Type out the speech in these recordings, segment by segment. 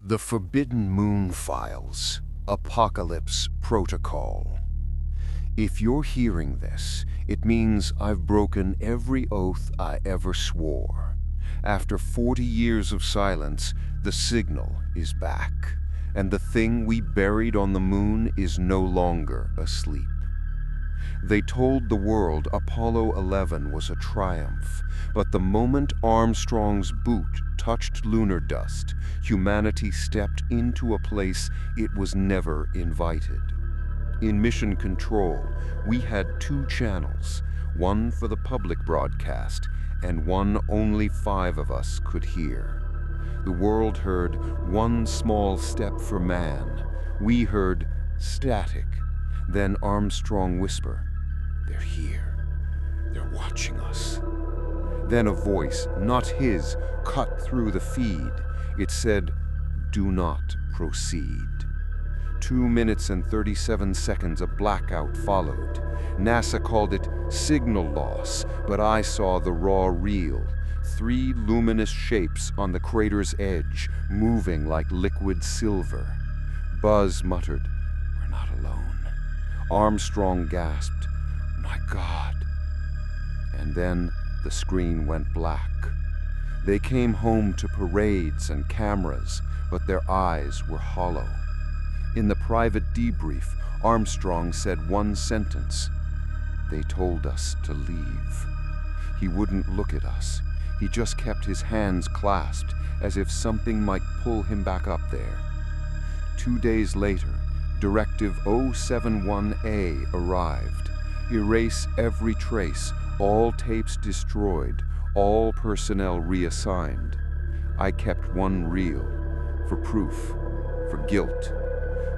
The Forbidden Moon Files, Apocalypse Protocol. If you're hearing this, it means I've broken every oath I ever swore. After 40 years of silence, the signal is back, and the thing we buried on the moon is no longer asleep. They told the world Apollo 11 was a triumph, but the moment Armstrong's boot touched lunar dust, humanity stepped into a place it was never invited. In Mission Control, we had two channels, one for the public broadcast and one only 5 of us could hear. The world heard one small step for man. We heard static. Then Armstrong whisper, "They're here. They're watching us." Then a voice, not his, cut through the feed. It said, "Do not proceed." 2 minutes and 37 seconds of blackout followed. NASA called it signal loss, but I saw the raw reel. 3 luminous shapes on the crater's edge, moving like liquid silver. Buzz muttered, "We're not alone." Armstrong gasped, "My God." And then the screen went black. They came home to parades and cameras, but their eyes were hollow. In the private debrief, Armstrong said one sentence. "They told us to leave." He wouldn't look at us. He just kept his hands clasped, as if something might pull him back up there. 2 days later, Directive 071A arrived. Erase every trace, all tapes destroyed, all personnel reassigned. I kept one reel, for proof, for guilt.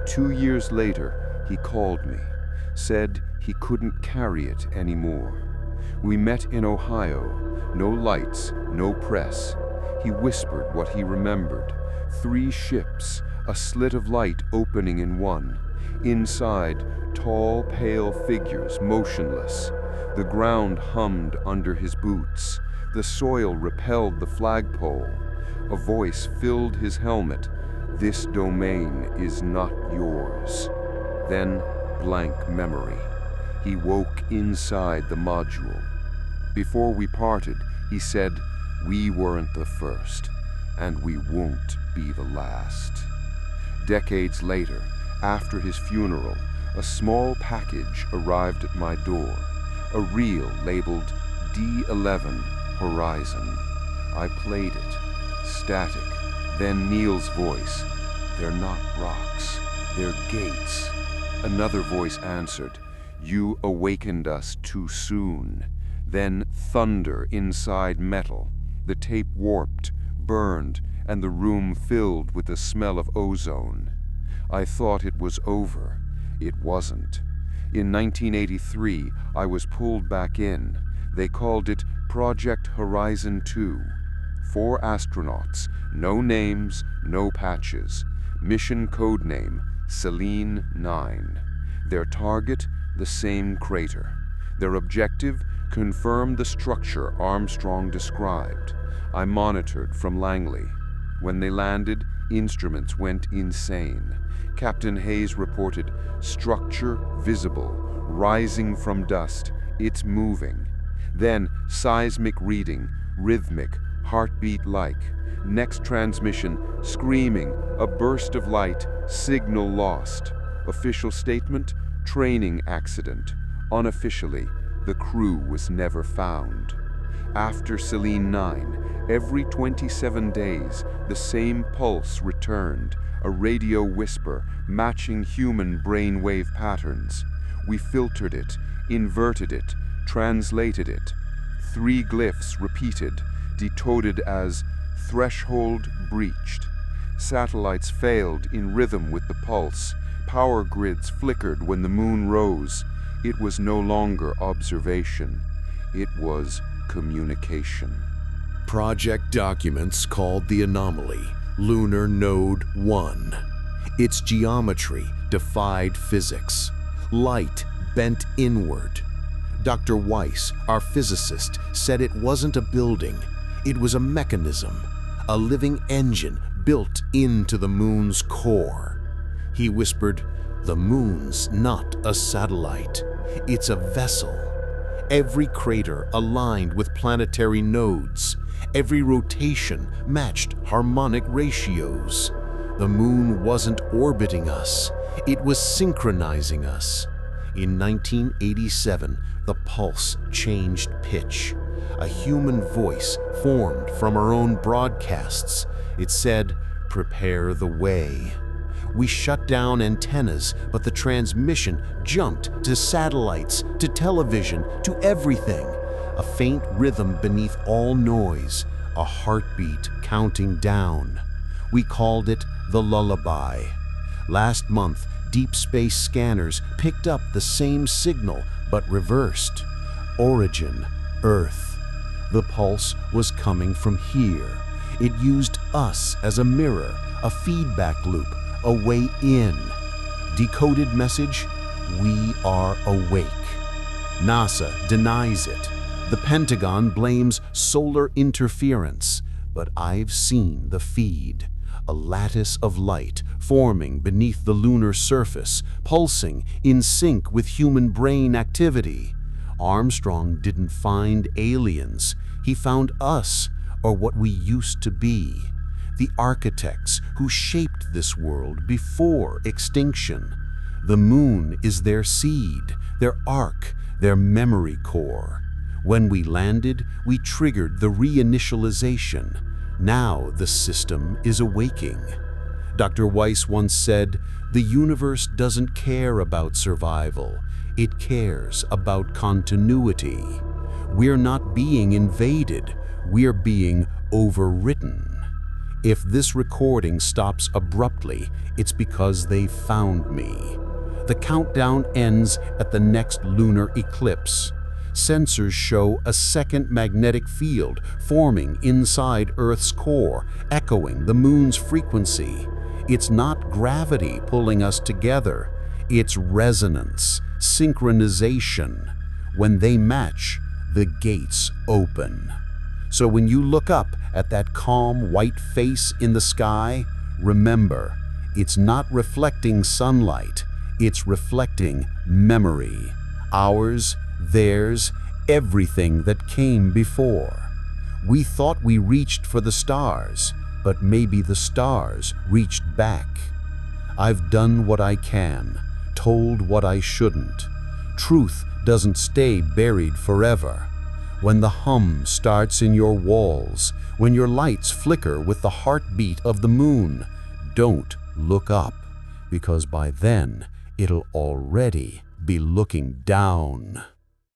2 years later, he called me, said he couldn't carry it anymore. We met in Ohio, no lights, no press. He whispered what he remembered. 3 ships, a slit of light opening in one. Inside, tall, pale figures, motionless. The ground hummed under his boots. The soil repelled the flagpole. A voice filled his helmet. "This domain is not yours." Then, blank memory. He woke inside the module. Before we parted, he said, "We weren't the first, and we won't be the last." Decades later, after his funeral, a small package arrived at my door. A reel labeled D11 Horizon. I played it. Static. Then Neil's voice. "They're not rocks. They're gates." Another voice answered, "You awakened us too soon." Then thunder inside metal. The tape warped, burned, and the room filled with the smell of ozone. I thought it was over. It wasn't. In 1983, I was pulled back in. They called it Project Horizon 2. 4 astronauts, no names, no patches. Mission codename, Selene 9. Their target, the same crater. Their objective, confirm the structure Armstrong described. I monitored from Langley. When they landed, instruments went insane. Captain Hayes reported, "Structure visible, rising from dust. It's moving." Then seismic reading, rhythmic, heartbeat-like. Next transmission, screaming, a burst of light, signal lost. Official statement, training accident. Unofficially, the crew was never found. After Selene 9, every 27 days, the same pulse returned, a radio whisper matching human brainwave patterns. We filtered it, inverted it, translated it. 3 glyphs repeated, decoded as threshold breached. Satellites failed in rhythm with the pulse. Power grids flickered when the moon rose. It was no longer observation. It was communication. Project documents called the anomaly Lunar Node 1. Its geometry defied physics. Light bent inward. Dr. Weiss, our physicist, said it wasn't a building. It was a mechanism, a living engine built into the moon's core. He whispered, "The moon's not a satellite. It's a vessel." Every crater aligned with planetary nodes. Every rotation matched harmonic ratios. The moon wasn't orbiting us. It was synchronizing us. In 1987, the pulse changed pitch. A human voice formed from our own broadcasts. It said, "Prepare the way." We shut down antennas, but the transmission jumped to satellites, to television, to everything. A faint rhythm beneath all noise, a heartbeat counting down. We called it the lullaby. Last month, deep space scanners picked up the same signal, but reversed. Origin, Earth. The pulse was coming from here. It used us as a mirror, a feedback loop, a way in. Decoded message, we are awake. NASA denies it. The Pentagon blames solar interference, but I've seen the feed. A lattice of light forming beneath the lunar surface, pulsing in sync with human brain activity. Armstrong didn't find aliens. He found us, or what we used to be. The architects who shaped this world before extinction. The moon is their seed, their ark, their memory core. When we landed, we triggered the reinitialization. Now the system is awaking. Dr. Weiss once said, "The universe doesn't care about survival. It cares about continuity." We're not being invaded. We're being overwritten. If this recording stops abruptly, it's because they found me. The countdown ends at the next lunar eclipse. Sensors show a second magnetic field forming inside Earth's core, echoing the moon's frequency. It's not gravity pulling us together. It's resonance, synchronization. When they match, the gates open. So when you look up at that calm white face in the sky, remember, it's not reflecting sunlight, it's reflecting memory. Ours, theirs, everything that came before. We thought we reached for the stars, but maybe the stars reached back. I've done what I can, told what I shouldn't. Truth doesn't stay buried forever. When the hum starts in your walls, when your lights flicker with the heartbeat of the moon, don't look up, because by then it'll already be looking down.